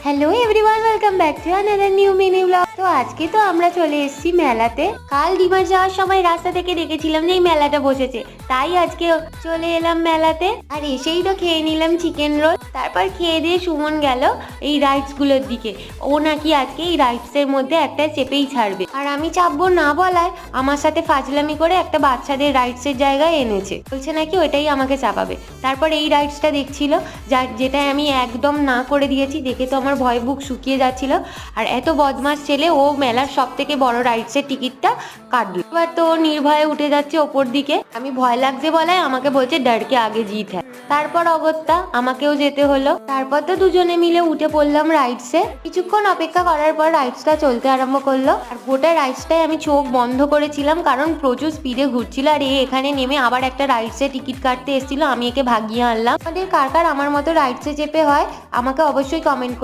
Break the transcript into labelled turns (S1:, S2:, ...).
S1: Hello everyone, welcome back to another new mini blog. তো আজকে তো আমরা চলে এসেছি মেলাতে। কাল ডিমার যাওয়ার সময় রাস্তা থেকে দেখেছিলাম যে এই মেলাটা বসেছে, তাই আজকে চলে এলাম মেলাতে। আর এসেই তো খেয়ে নিলাম চিকেন রোল। তারপর খেয়ে দিয়ে সুমন গেল এই রাইডস গুলোর দিকে। ও নাকি আজকে এই রাইডস এর মধ্যে একটা চেপেই ছাড়বে, আর আমি চাপবো না বলায় আমার সাথে ফাজলামি করে একটা বাচ্চাদের রাইডস এর জায়গায় এনেছে। বলছে নাকি ওইটাই আমাকে চাপাবে। তারপর এই রাইডসটা দেখছিল, যেটাই আমি একদম না করে দিয়েছি। দেখে তো আমার ভয় বুক শুকিয়ে যাচ্ছিল। আর এত বদমাস ছেলে, ও মেলার সব থেকে বড় রাইডসের টিকিটটা কাটলো। এবার তো নির্ভয়ে উঠে যাচ্ছে ওপর দিকে। আমি ভয় লাগছে বলায় আমাকে বলছে ডরকে আগে জিত হ্যাঁ। তারপর অগত্যা আমাকেও যেতে হলো। তারপর তো দুজনে মিলে উঠে পড়লাম রাইডসে। কিছুক্ষণ অপেক্ষা করার পর রাইডসটা চলতে আরম্ভ করলো। আর গোটা রাইডসটাই আমি চোখ বন্ধ করেছিলাম, কারণ প্রচুর স্পিডে ঘুরছিল। আর এখানে নেমে আবার একটা রাইডসে টিকিট কাটতে এসেছিল, আমি একে ভাগিয়ে আনলাম। আমাদের কার কার আমার মতো রাইডসে চেপে হয় আমাকে অবশ্যই কমেন্ট করে